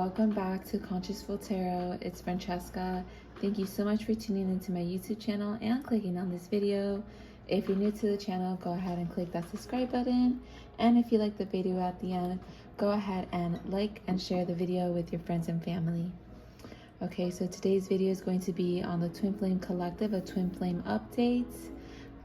Welcome back to Consciousful Tarot. It's Francesca. Thank you so much for tuning into my YouTube channel and clicking on this video. If you're new to the channel, go ahead and click that subscribe button. And if you like the video at the end, go ahead and like and share the video with your friends and family. Okay, so today's video is going to be on the Twin Flame Collective, a Twin Flame update.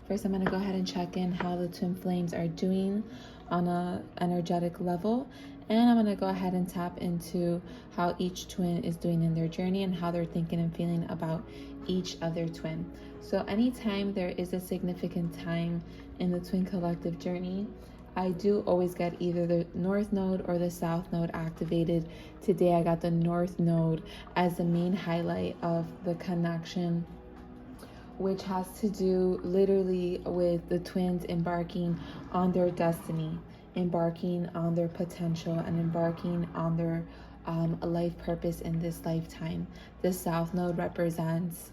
First, I'm going to go ahead and check in how the Twin Flames are doing on an energetic level. And I'm going to go ahead and tap into how each twin is doing in their journey and how they're thinking and feeling about each of their twin. So anytime there is a significant time in the Twin Collective journey, I do always get either the North Node or the South Node activated. Today I got the North Node as the main highlight of the connection, which has to do literally with the twins embarking on their destiny, embarking on their potential, and embarking on their life purpose in this lifetime. The South Node represents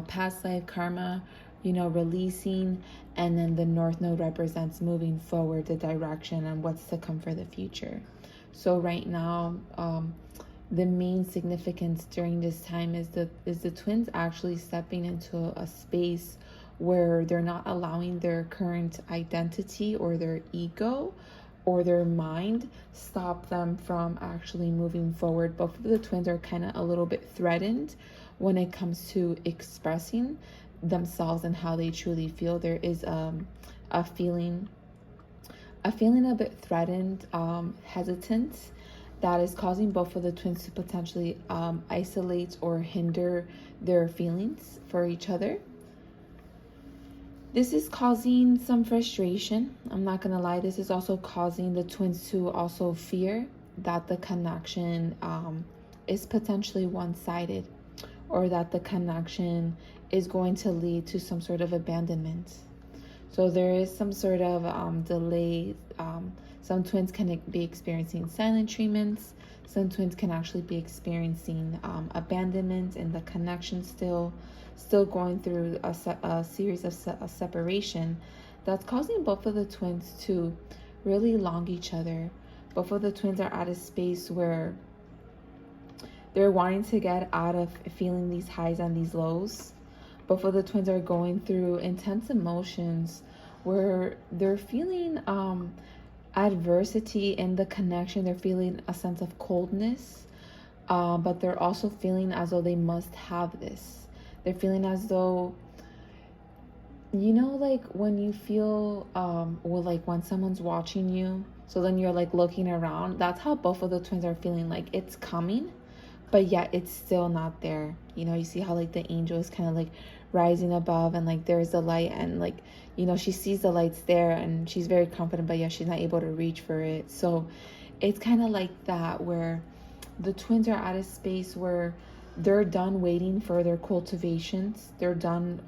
past life karma, releasing, and then the North Node represents moving forward, the direction and what's to come for the future. So right now, the main significance during this time is the twins actually stepping into a space where they're not allowing their current identity or their ego or their mind stop them from actually moving forward. Both of the twins are kind of a little bit threatened when it comes to expressing themselves and how they truly feel. There is a feeling a bit threatened, hesitant, that is causing both of the twins to potentially isolate or hinder their feelings for each other. This is causing some frustration. I'm not gonna lie, this is also causing the twins to also fear that the connection is potentially one-sided, or that the connection is going to lead to some sort of abandonment. So there is some sort of delay. Some twins can be experiencing silent treatments. Some twins can actually be experiencing abandonment in the connection, still going through a series of separation that's causing both of the twins to really long each other. Both of the twins are at a space where they're wanting to get out of feeling these highs and these lows. Both of the twins are going through intense emotions where they're feeling adversity in the connection. They're feeling a sense of coldness, but they're also feeling as though they must have this. They're feeling as though, like when you feel, like when someone's watching you, so then you're like looking around. That's how both of the twins are feeling, like it's coming, but yet it's still not there. You see how like the angel is kind of like rising above, and like there's the light, and like she sees the lights there and she's very confident, but yeah, she's not able to reach for it. So it's kind of like that, where the twins are at a space where they're done waiting for their cultivations. They're done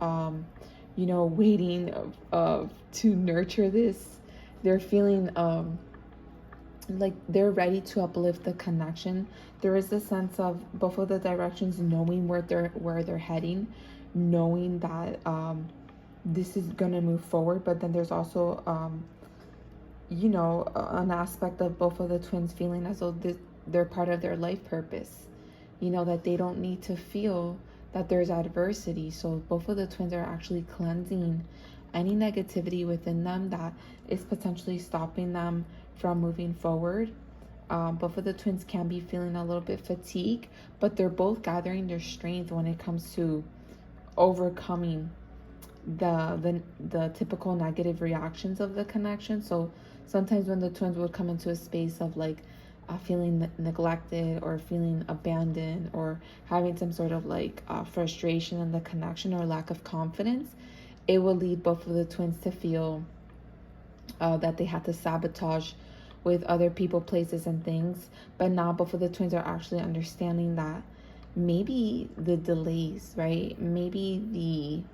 waiting to nurture this. They're feeling like they're ready to uplift the connection. There is a sense of both of the directions knowing where they're heading, knowing that this is gonna move forward. But then there's also an aspect of both of the twins feeling as though they're part of their life purpose, that they don't need to feel that there's adversity. So both of the twins are actually cleansing any negativity within them that is potentially stopping them from moving forward. Both of the twins can be feeling a little bit fatigued, but they're both gathering their strength when it comes to overcoming the typical negative reactions of the connection. So sometimes when the twins would come into a space of like feeling neglected or feeling abandoned or having some sort of like frustration in the connection or lack of confidence, it will lead both of the twins to feel that they had to sabotage with other people, places, and things. But now both of the twins are actually understanding that maybe the delays, right? Maybe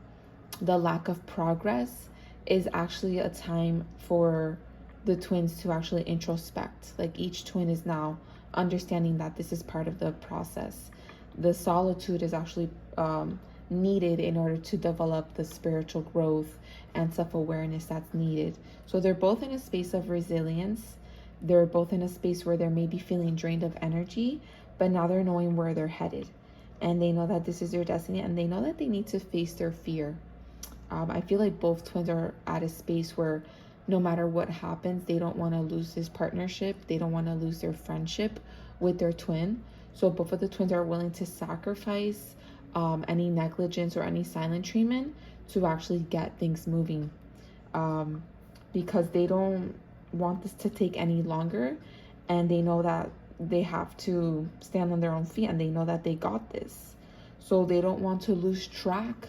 the lack of progress is actually a time for the twins to actually introspect. Like each twin is now understanding that this is part of the process. The solitude is actually needed in order to develop the spiritual growth and self-awareness that's needed. So they're both in a space of resilience. They're both in a space where they may be feeling drained of energy, but now they're knowing where they're headed, and they know that this is their destiny, and they know that they need to face their fear. I feel like both twins are at a space where no matter what happens, they don't want to lose this partnership. They don't want to lose their friendship with their twin. So both of the twins are willing to sacrifice any negligence or any silent treatment to actually get things moving, because they don't want this to take any longer, and they know that they have to stand on their own feet, and they know that they got this. So they don't want to lose track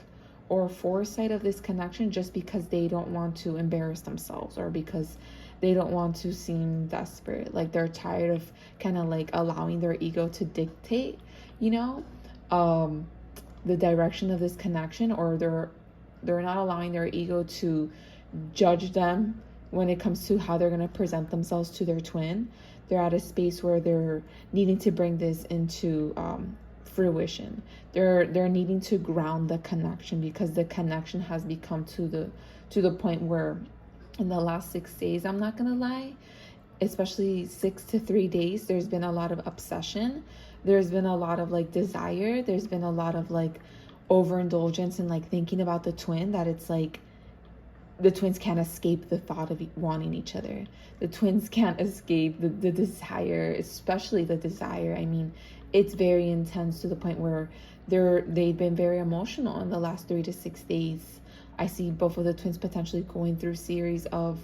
or foresight of this connection just because they don't want to embarrass themselves, or because they don't want to seem desperate. Like they're tired of kind of like allowing their ego to dictate, you know, the direction of this connection, or they're not allowing their ego to judge them when it comes to how they're going to present themselves to their twin. They're at a space where they're needing to bring this into fruition. They're needing to ground the connection, because the connection has become to the point where in the last 6 days, I'm not gonna lie, especially 6 to 3 days, there's been a lot of obsession. There's been a lot of like desire. There's been a lot of like overindulgence and like thinking about the twin, that it's like the twins can't escape the thought of wanting each other. The twins can't escape the desire, especially the desire. I mean, it's very intense to the point where they've been very emotional in the last 3 to 6 days. I see both of the twins potentially going through series of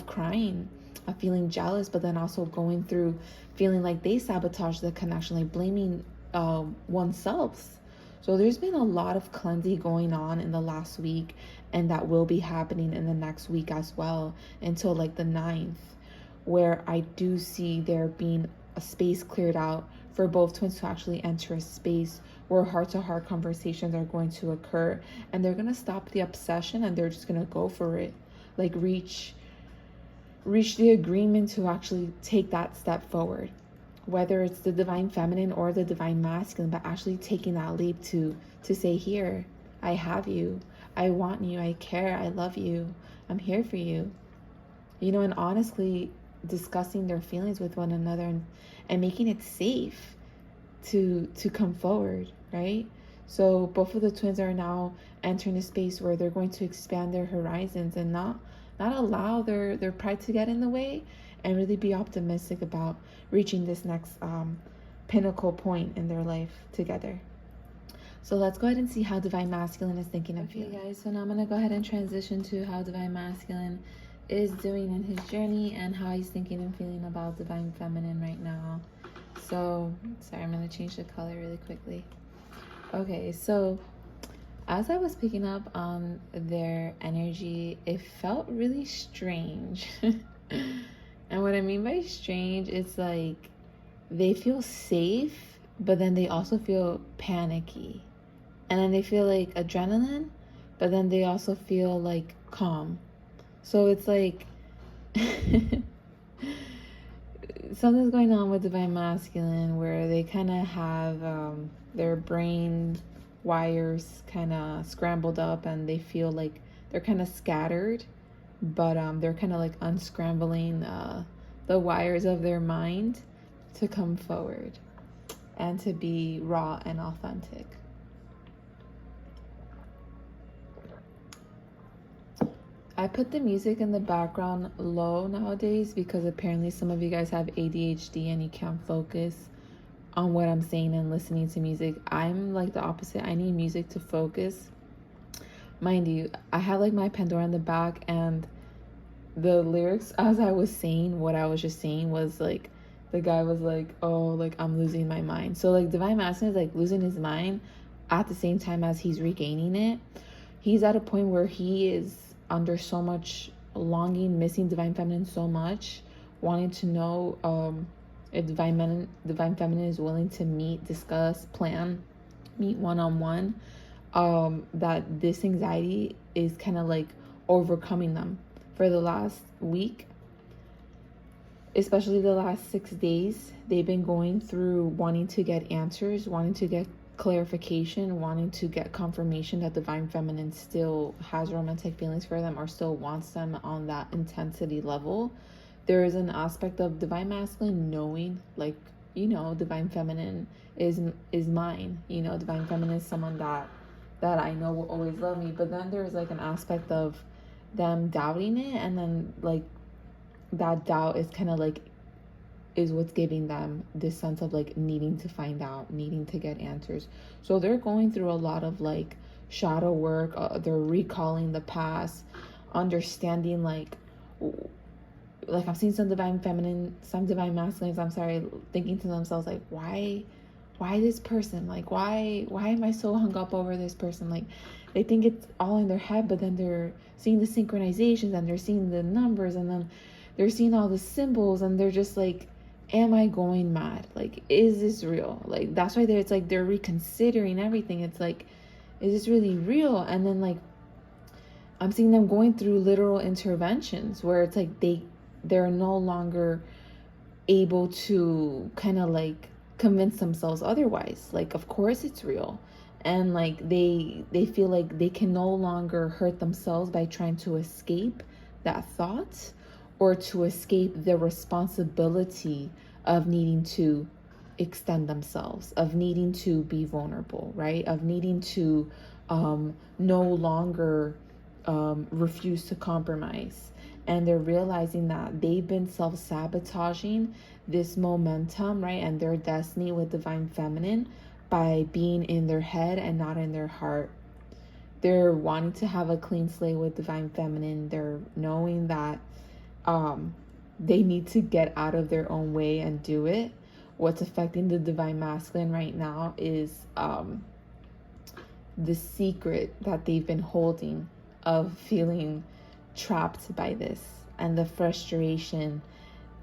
crying, of feeling jealous, but then also going through feeling like they sabotage the connection, like blaming oneself. So there's been a lot of cleansing going on in the last week, and that will be happening in the next week as well, until like the 9th, where I do see there being a space cleared out for both twins to actually enter a space where heart-to-heart conversations are going to occur, and they're going to stop the obsession, and they're just going to go for it, like reach the agreement to actually take that step forward, whether it's the divine feminine or the divine masculine, but actually taking that leap to say, here, I have you, I want you, I care, I love you, I'm here for you, you know, and honestly discussing their feelings with one another, and making it safe to come forward, right? So both of the twins are now entering a space where they're going to expand their horizons, and not allow their pride to get in the way, and really be optimistic about reaching this next pinnacle point in their life together. So let's go ahead and see how divine masculine is thinking and feeling. Okay guys, so now I'm going to go ahead and transition to how divine masculine is doing in his journey, and how he's thinking and feeling about divine feminine right now. So sorry, I'm going to change the color really quickly. Okay, so as I was picking up on their energy, it felt really strange. And what I mean by strange, it's like they feel safe, but then they also feel panicky. And then they feel like adrenaline, but then they also feel like calm. So it's like something's going on with divine masculine, where they kind of have their brain wires kind of scrambled up, and they feel like they're kind of scattered, but they're kind of like unscrambling the wires of their mind to come forward and to be raw and authentic. I put the music in the background low nowadays because apparently some of you guys have ADHD and you can't focus on what I'm saying and listening to music. I'm like the opposite. I need music to focus. Mind you, I have like my Pandora in the back, and the lyrics as I was saying what I was just saying was like, the guy was like, oh, like I'm losing my mind. So like divine masculine is like losing his mind at the same time as he's regaining it. He's at a point where he is under so much longing, missing divine feminine so much, wanting to know if divine feminine is willing to meet, discuss, plan, meet one-on-one, that this anxiety is kind of like overcoming them for the last week, especially the last 6 days. They've been going through wanting to get answers, wanting to get clarification, wanting to get confirmation that divine feminine still has romantic feelings for them, or still wants them on that intensity level. There is an aspect of divine masculine knowing, like you know, divine feminine is mine. You know, divine feminine is someone that I know will always love me. But then there's like an aspect of them doubting it, and then like that doubt is kind of like is what's giving them this sense of like needing to find out, needing to get answers. So they're going through a lot of like shadow work. They're recalling the past, understanding like I'm seeing some divine feminine, some divine masculines, I'm sorry, thinking to themselves like, why this person? Like, why am I so hung up over this person? Like, they think it's all in their head, but then they're seeing the synchronizations, and they're seeing the numbers, and then they're seeing all the symbols, and they're just like, am I going mad? Like, is this real? Like, that's why it's like they're reconsidering everything. It's like, is this really real? And then like I'm seeing them going through literal interventions where it's like they're no longer able to kind of like convince themselves otherwise. Like, of course it's real. And like they feel like they can no longer hurt themselves by trying to escape that thought, or to escape the responsibility of needing to extend themselves, of needing to be vulnerable, right? Of needing to no longer refuse to compromise. And they're realizing that they've been self-sabotaging this momentum, right, and their destiny with divine feminine by being in their head and not in their heart. They're wanting to have a clean slate with divine feminine. They're knowing that they need to get out of their own way and do it. What's affecting the divine masculine right now is the secret that they've been holding of feeling trapped by this, and the frustration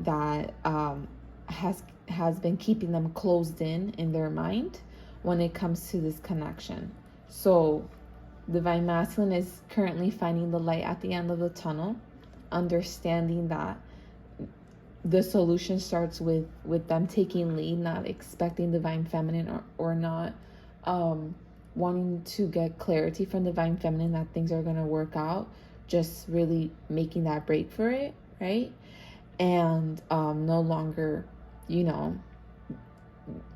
that has been keeping them closed in their mind when it comes to this connection. So divine masculine is currently finding the light at the end of the tunnel, understanding that the solution starts with them taking lead, not expecting divine feminine, or not wanting to get clarity from divine feminine that things are going to work out, just really making that break for it, right? And no longer, you know,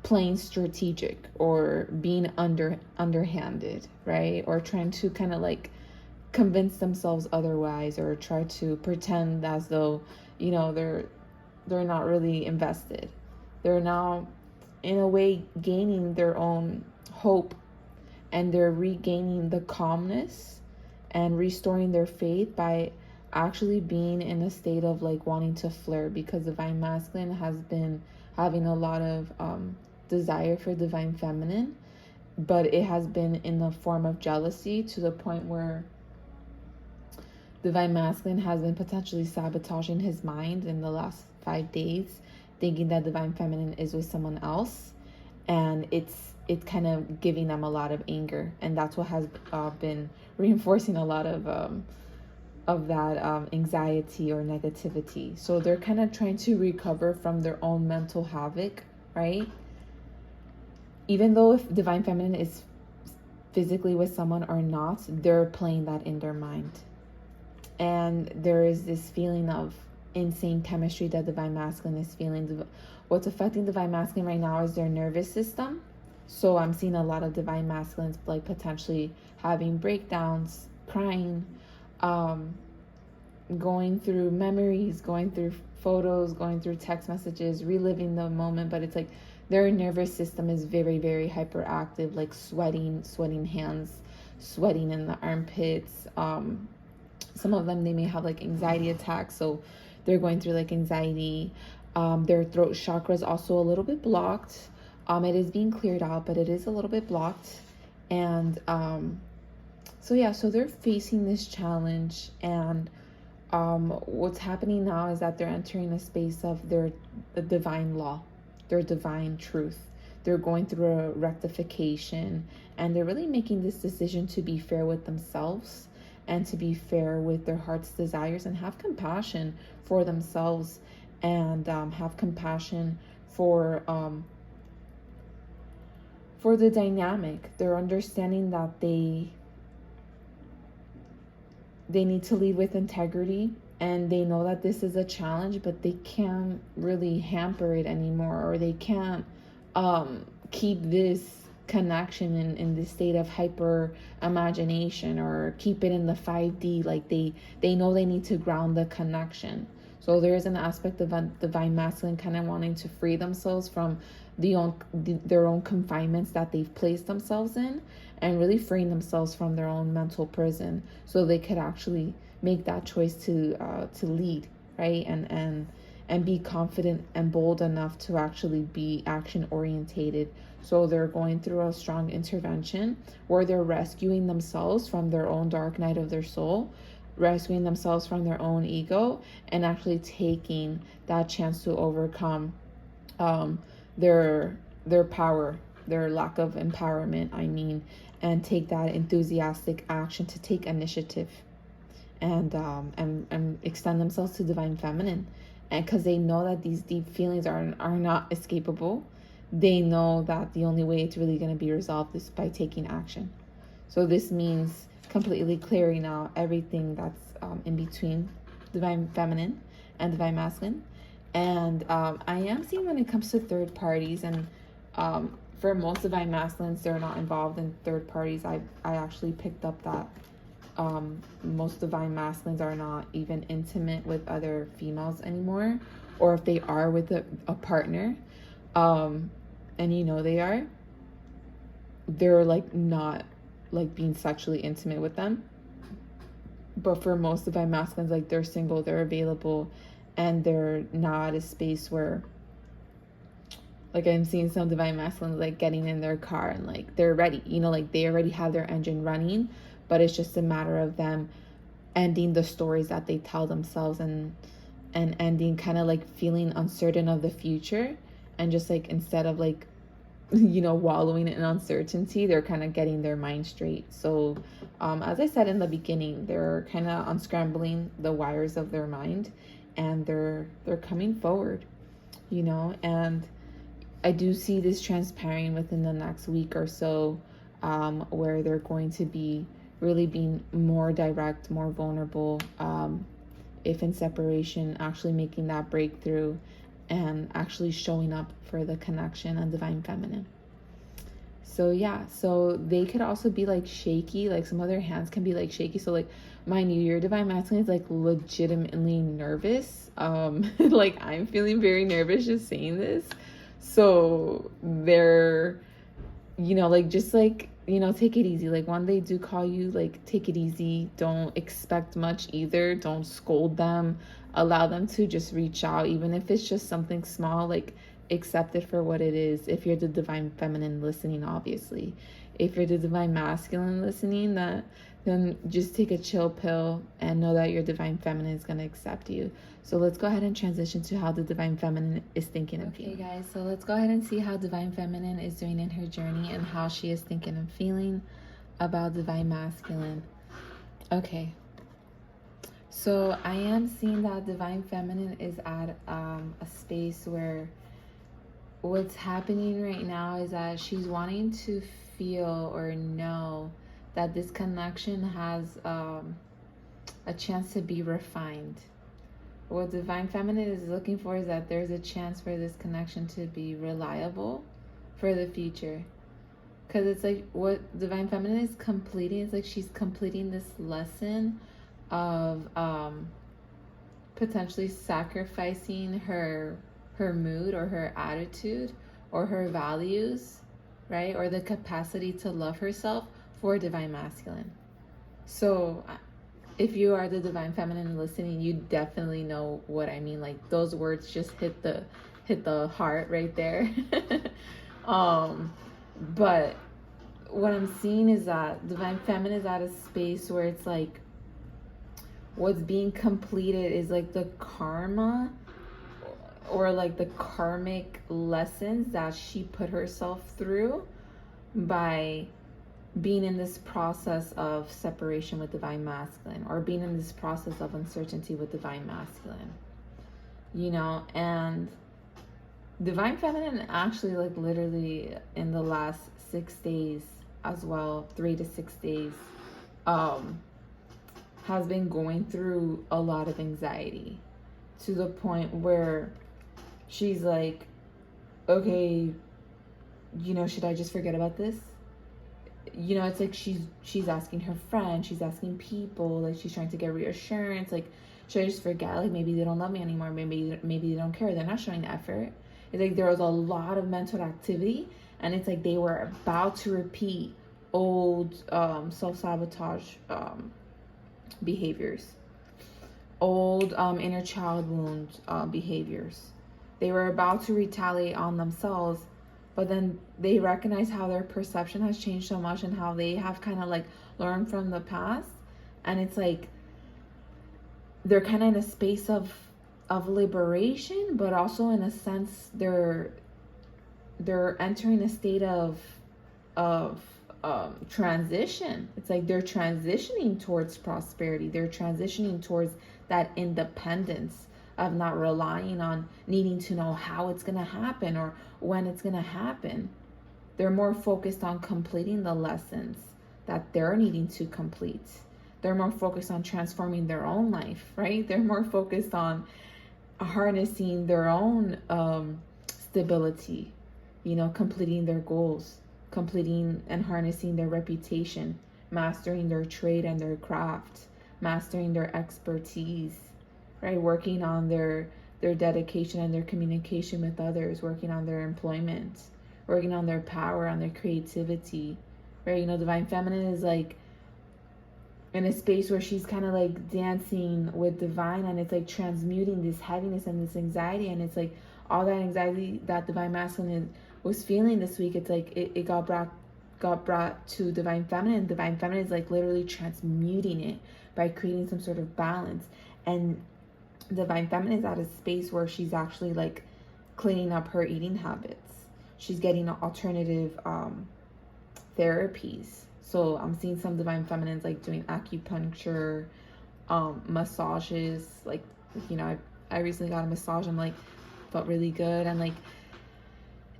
playing strategic or being underhanded, right? Or trying to kind of like convince themselves otherwise, or try to pretend as though, you know, they're not really invested. They're now in a way gaining their own hope, and they're regaining the calmness and restoring their faith by actually being in a state of like wanting to flirt, because divine masculine has been having a lot of desire for divine feminine, but it has been in the form of jealousy, to the point where divine masculine has been potentially sabotaging his mind in the last 5 days, thinking that divine feminine is with someone else, and it's kind of giving them a lot of anger, and that's what has been reinforcing a lot of that anxiety or negativity. So they're kind of trying to recover from their own mental havoc, right? Even though if divine feminine is physically with someone or not, they're playing that in their mind. And there is this feeling of insane chemistry that divine masculine is feeling. What's affecting divine masculine right now is their nervous system. So I'm seeing a lot of divine masculines like potentially having breakdowns, crying, going through memories, going through photos, going through text messages, reliving the moment. But it's like their nervous system is very, very hyperactive, like sweating hands, sweating in the armpits. Some of them, they may have like anxiety attacks, so they're going through like anxiety. Their throat chakra is also a little bit blocked. It is being cleared out, but it is a little bit blocked. And so they're facing this challenge. And what's happening now is that they're entering a space of the divine law, their divine truth. They're going through a rectification, and they're really making this decision to be fair with themselves, and to be fair with their heart's desires, and have compassion for themselves, and have compassion for the dynamic. They're understanding that they need to lead with integrity, and they know that this is a challenge, but they can't really hamper it anymore, or they can't keep this connection in this state of hyper imagination, or keep it in the 5D. Like they know they need to ground the connection. So there is an aspect of divine masculine kind of wanting to free themselves from their own confinements that they've placed themselves in, and really freeing themselves from their own mental prison, so they could actually make that choice to lead, right? And be confident and bold enough to actually be action orientated. So they're going through a strong intervention where they're rescuing themselves from their own dark night of their soul, rescuing themselves from their own ego, and actually taking that chance to overcome their power, their lack of empowerment, and take that enthusiastic action to take initiative, and extend themselves to divine feminine. And because they know that these deep feelings are not escapable, they know that the only way it's really going to be resolved is by taking action. So this means completely clearing out everything that's in between divine feminine and divine masculine. And I am seeing, when it comes to third parties, and for most divine masculines, they're not involved in third parties. I actually picked up that most divine masculines are not even intimate with other females anymore, or if they are with a partner, and they are, they're like not like being sexually intimate with them. But for most divine masculines, like, they're single, they're available, and they're not at a space where, like, I'm seeing some divine masculines like getting in their car and like they're ready, like they already have their engine running, but it's just a matter of them ending the stories that they tell themselves, and ending kind of like feeling uncertain of the future, and just like, instead of like wallowing in uncertainty, they're kind of getting their mind straight. So as I said in the beginning, they're kind of unscrambling the wires of their mind, and they're coming forward, and I do see this transpiring within the next week or so, where they're going to be really being more direct, more vulnerable, if in separation, actually making that breakthrough and actually showing up for the connection and divine feminine. So yeah, so they could also be like shaky, like some of their hands can be like shaky. So like, mind you, your divine masculine is like legitimately nervous. Like, I'm feeling very nervous just saying this. So they're, like, just like, take it easy. Like, when they do call you, like, take it easy. Don't expect much either. Don't scold them. Allow them to just reach out, even if it's just something small. Like, accept it for what it is. If you're the divine feminine listening, obviously. If you're the divine masculine listening, then just take a chill pill and know that your divine feminine is going to accept you. So let's go ahead and transition to how the divine feminine is thinking and feeling. Okay, guys, so let's go ahead and see how divine feminine is doing in her journey, and how she is thinking and feeling about divine masculine. Okay, so I am seeing that divine feminine is at a space where what's happening right now is that she's wanting to feel or know that this connection has a chance to be refined. What divine feminine is looking for is that there's a chance for this connection to be reliable for the future. Because it's like, what divine feminine is completing is like, she's completing this lesson of potentially sacrificing her mood or her attitude or her values, right? Or the capacity to love herself for divine masculine. So if you are the divine feminine listening, you definitely know what I mean. Like, those words just hit the heart right there. But what I'm seeing is that divine feminine is at a space where it's like, what's being completed is like the karma, or like the karmic lessons that she put herself through by being in this process of separation with divine masculine, or being in this process of uncertainty with divine masculine, and divine feminine actually, like, literally in the last 6 days as well, 3 to 6 days, has been going through a lot of anxiety, to the point where she's like, okay, you know, should I just forget about this? You know, it's like she's asking her friends, she's asking people, like she's trying to get reassurance, like, should I just forget? Like, maybe they don't love me anymore, maybe they don't care, they're not showing effort. It's like there was a lot of mental activity, and it's like they were about to repeat old self-sabotage behaviors, old inner child wound behaviors. They were about to retaliate on themselves, but then they recognize how their perception has changed so much and how they have kind of like learned from the past. And it's like they're kind of in a space of liberation, but also in a sense they're entering a state of transition. It's like they're transitioning towards prosperity. They're transitioning towards that independence of not relying on needing to know how it's going to happen or when it's going to happen. They're more focused on completing the lessons that they're needing to complete. They're more focused on transforming their own life, right? They're more focused on harnessing their own stability, you know, completing their goals, completing and harnessing their reputation, mastering their trade and their craft, mastering their expertise, right? Working on their dedication and their communication with others, working on their employment, working on their power, on their creativity, right? You know, Divine Feminine is like in a space where she's kind of like dancing with Divine, and it's like transmuting this heaviness and this anxiety, and it's like all that anxiety that Divine Masculine was feeling this week, it's like it got brought to Divine Feminine. Divine Feminine is like literally transmuting it by creating some sort of balance. And Divine Feminine is at a space where she's actually like cleaning up her eating habits. She's getting alternative therapies. So I'm seeing some Divine Feminines like doing acupuncture, massages. Like, you know, I recently got a massage and like felt really good, and like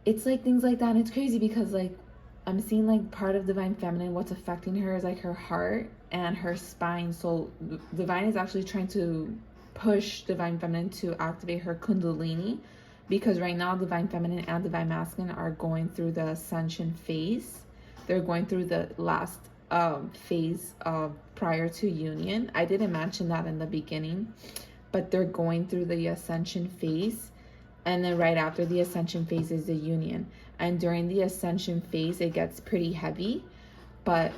it's like things like that. And it's crazy because like I'm seeing like part of Divine Feminine, what's affecting her is like her heart and her spine. So Divine is actually trying to push Divine Feminine to activate her Kundalini, because right now Divine Feminine and Divine Masculine are going through the Ascension phase. They're going through the last phase prior to union. I didn't mention that in the beginning, but they're going through the Ascension phase. And then right after the Ascension phase is the union. And during the Ascension phase, it gets pretty heavy. But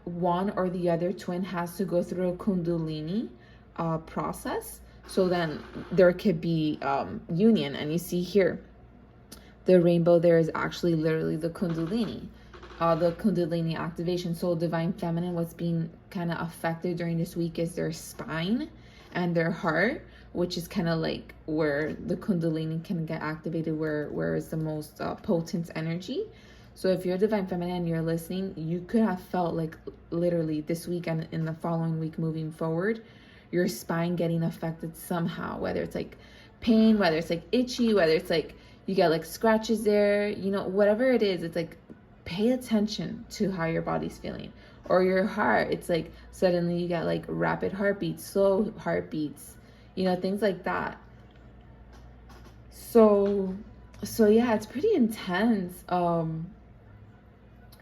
one or the other twin has to go through a Kundalini process. So then there could be union. And you see here, the rainbow there is actually literally the Kundalini. The Kundalini activation. So Divine Feminine, what's being kind of affected during this week is their spine and their heart, which is kind of like where the Kundalini can get activated, where is the most potent energy. So if you're Divine Feminine and you're listening, you could have felt like literally this week and in the following week moving forward, your spine getting affected somehow, whether it's like pain, whether it's like itchy, whether it's like you get like scratches there, you know, whatever it is, it's like pay attention to how your body's feeling. Or your heart, it's like suddenly you get like rapid heartbeats, slow heartbeats, you know, things like that. So yeah, it's pretty intense.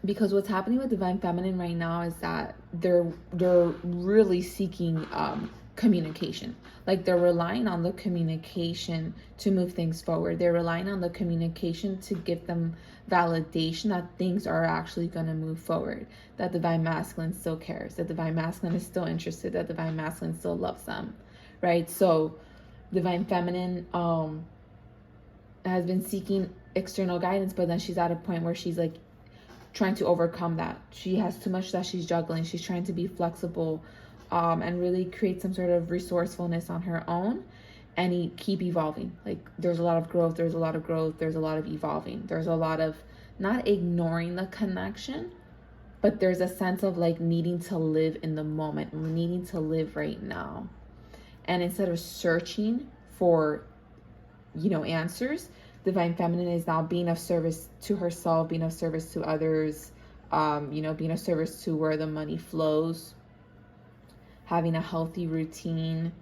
Because what's happening with Divine Feminine right now is that they're really seeking communication. Like they're relying on the communication to move things forward. They're relying on the communication to give them validation that things are actually going to move forward, that Divine Masculine still cares, that Divine Masculine is still interested, that Divine Masculine still loves them, right? So Divine Feminine has been seeking external guidance, but then she's at a point where she's like trying to overcome that. She has too much that she's juggling. She's trying to be flexible and really create some sort of resourcefulness on her own and keep evolving. Like there's a lot of growth, there's a lot of evolving. There's a lot of not ignoring the connection, but there's a sense of like needing to live in the moment, needing to live right now. And instead of searching for, you know, answers, Divine Feminine is now being of service to herself, being of service to others, you know, being of service to where the money flows, having a healthy routine.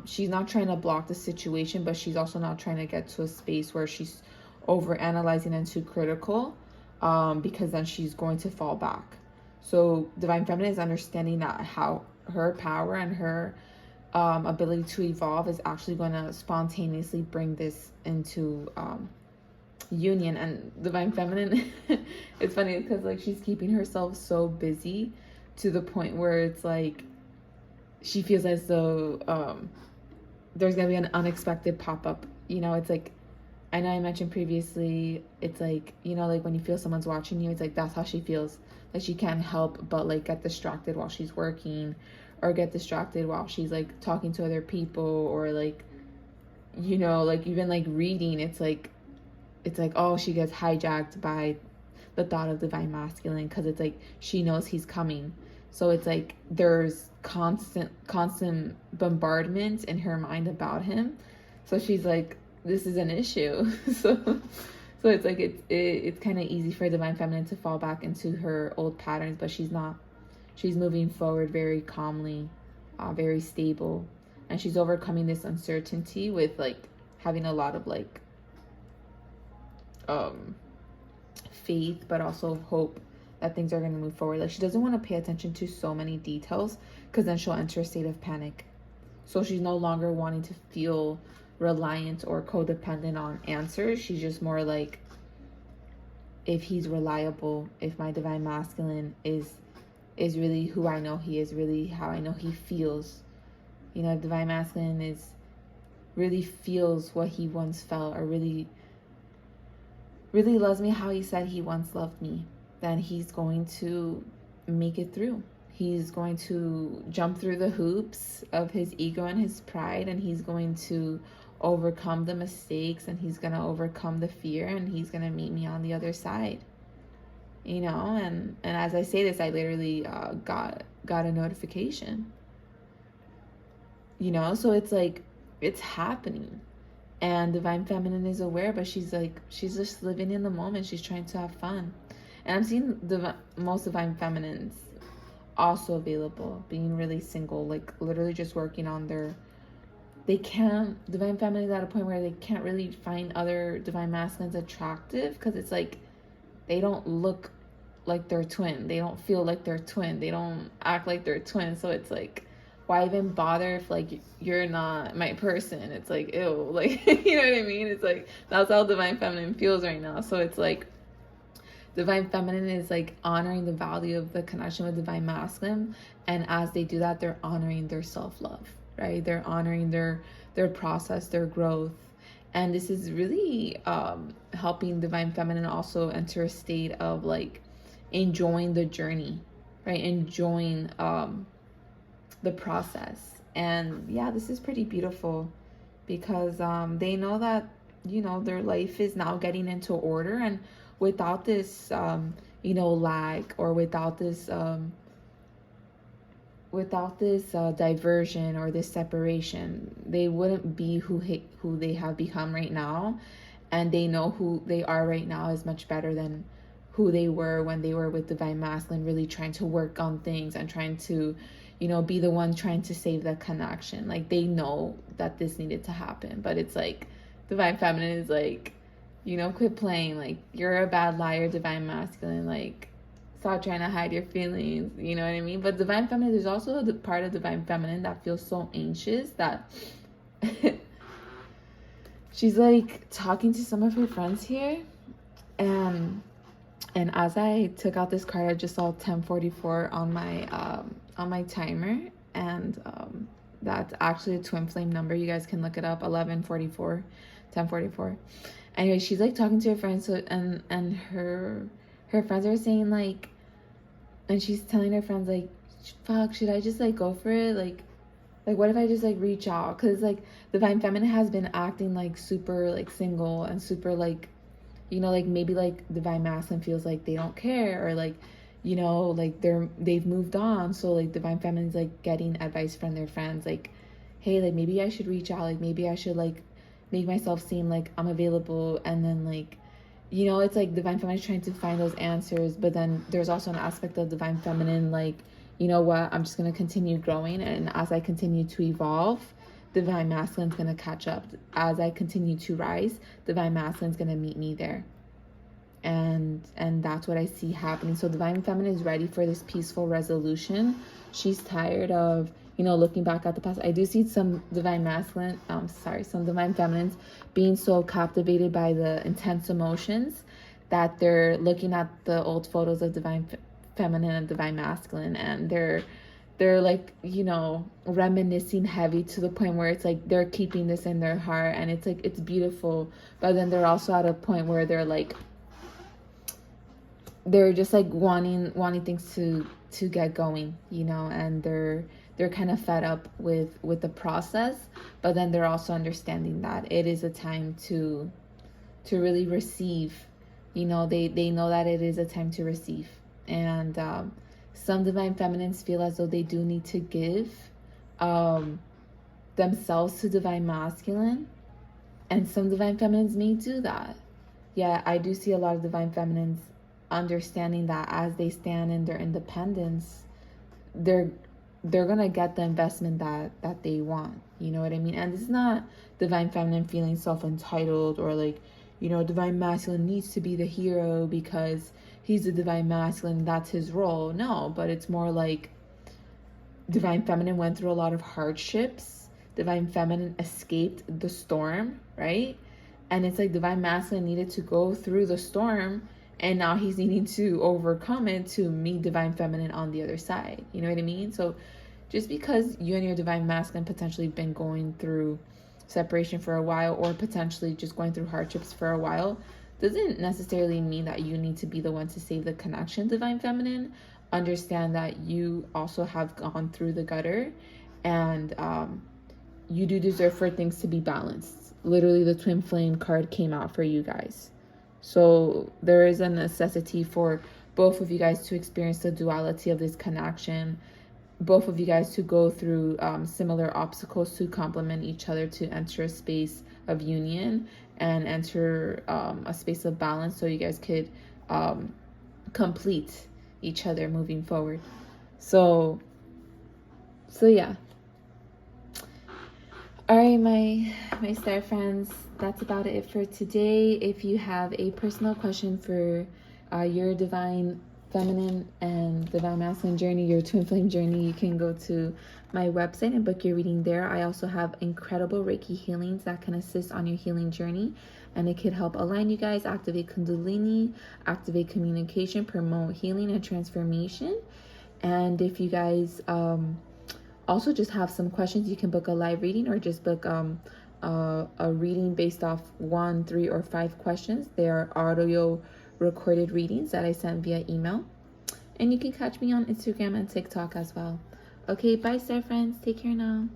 She's not trying to block the situation, but she's also not trying to get to a space where she's over analyzing and too critical, because then she's going to fall back. So Divine Feminine is understanding that how her power and her ability to evolve is actually going to spontaneously bring this into union. And Divine Feminine, it's funny because like she's keeping herself so busy to the point where it's like she feels as though there's gonna be an unexpected pop-up. You know, it's like, I know I mentioned previously, it's like, you know, like when you feel someone's watching you, it's like that's how she feels. Like she can't help but like get distracted while she's working, or get distracted while she's like talking to other people, or like, you know, like even like reading, it's like oh, she gets hijacked by the thought of Divine Masculine, because it's like she knows he's coming. So it's like there's constant bombardment in her mind about him. So she's like, this is an issue. so it's like it's kind of easy for Divine Feminine to fall back into her old patterns, but she's not. She's moving forward very calmly, very stable, and she's overcoming this uncertainty with like having a lot of like faith, but also hope that things are going to move forward. Like she doesn't want to pay attention to so many details, because then she'll enter a state of panic. So she's no longer wanting to feel reliant or codependent on answers. She's just more like, if he's reliable, if my Divine Masculine is really who I know he is, really how I know he feels, you know, if Divine Masculine really feels what he once felt, or really loves me how he said he once loved me, then he's going to make it through. He's going to jump through the hoops of his ego and his pride, and he's going to overcome the mistakes, and he's going to overcome the fear, and he's going to meet me on the other side. You know, and as I say this, I literally got a notification. You know, so it's like, it's happening. And Divine Feminine is aware, but she's just living in the moment. She's trying to have fun. And I'm seeing most Divine Feminines also available, being really single, like literally just working on Divine Feminine is at a point where they can't really find other Divine Masculines attractive, because it's like, they don't look like their twin. They don't feel like their twin. They don't act like their twin. So it's like, why even bother if like you're not my person? It's like, ew, like, you know what I mean? It's like, that's how Divine Feminine feels right now. So it's like, Divine Feminine is like honoring the value of the connection with Divine Masculine, and as they do that, they're honoring their self-love, right? They're honoring their process, their growth. And this is really helping Divine Feminine also enter a state of like enjoying the journey, right? Enjoying the process. And yeah, this is pretty beautiful, because they know that, you know, their life is now getting into order, and without this you know, lag, or without this diversion or this separation, they wouldn't be who they have become right now. And they know who they are right now is much better than who they were when they were with Divine Masculine, really trying to work on things and trying to, you know, be the one trying to save the connection. Like, they know that this needed to happen, but it's like Divine Feminine is like, you know, quit playing. Like, you're a bad liar, Divine Masculine. Like, stop trying to hide your feelings. You know what I mean? But Divine Feminine, there's also the part of Divine Feminine that feels so anxious that she's like talking to some of her friends here, and as I took out this card, I just saw 1044 on my timer, and that's actually a twin flame number. You guys can look it up, 1144, 1044. Anyway, she's like talking to her friends, so and her friends are saying like, and she's telling her friends like, fuck, should I just like go for it? Like what if I just like reach out? Because like Divine Feminine has been acting like super like single and super like, you know, like maybe like Divine Masculine feels like they don't care, or like, you know, like they've moved on. So like Divine Feminine's like getting advice from their friends, like, hey, like maybe I should reach out, like maybe I should like make myself seem like I'm available. And then like, you know, it's like Divine Feminine is trying to find those answers, but then there's also an aspect of Divine Feminine like you know what, I'm just going to continue growing, and as I continue to evolve, divine masculine is going to catch up. As I continue to rise, divine masculine is going to meet me there. And that's what I see happening. So divine feminine is ready for this peaceful resolution. She's tired of, looking back at the past. I do see some divine masculine, some divine feminines being so captivated by the intense emotions that they're looking at the old photos of divine feminine and divine masculine, and they're like, reminiscing heavy to the point where it's like they're keeping this in their heart, and it's like, it's beautiful, but then they're also at a point where they're like, they're just like wanting things to get going, and they're kind of fed up with the process, but then they're also understanding that it is a time to really receive. They know that it is a time to receive. And some divine feminines feel as though they do need to give themselves to divine masculine, and some divine feminines may do that. Yeah, I do see a lot of divine feminines understanding that as they stand in their independence, they're gonna get the investment that they want. You know what I mean? And this is not divine feminine feeling self-entitled, or like, divine masculine needs to be the hero because he's a divine masculine, that's his role. No, but it's more like divine feminine went through a lot of hardships. Divine feminine escaped the storm, right? And it's like divine masculine needed to go through the storm, and now he's needing to overcome it to meet divine feminine on the other side. You know what I mean? So just because you and your divine masculine potentially been going through separation for a while, or potentially just going through hardships for a while, doesn't necessarily mean that you need to be the one to save the connection, divine feminine. Understand that you also have gone through the gutter, and you do deserve for things to be balanced. Literally, the twin flame card came out for you guys. So there is a necessity for both of you guys to experience the duality of this connection, both of you guys to go through similar obstacles to complement each other, to enter a space of union and enter a space of balance, so you guys could complete each other moving forward. So yeah. All right, my star friends, that's about it for today. If you have a personal question for your divine feminine and divine masculine journey, your twin flame journey, you can go to my website and book your reading there. I also have incredible Reiki healings that can assist on your healing journey, and it could help align you guys, activate Kundalini, activate communication, promote healing and transformation. And if you guys also just have some questions, you can book a live reading, or just book a reading based off 1, 3, or 5 questions. They are audio recorded readings that I send via email. And you can catch me on Instagram and TikTok as well. Okay, bye, star friends. Take care now.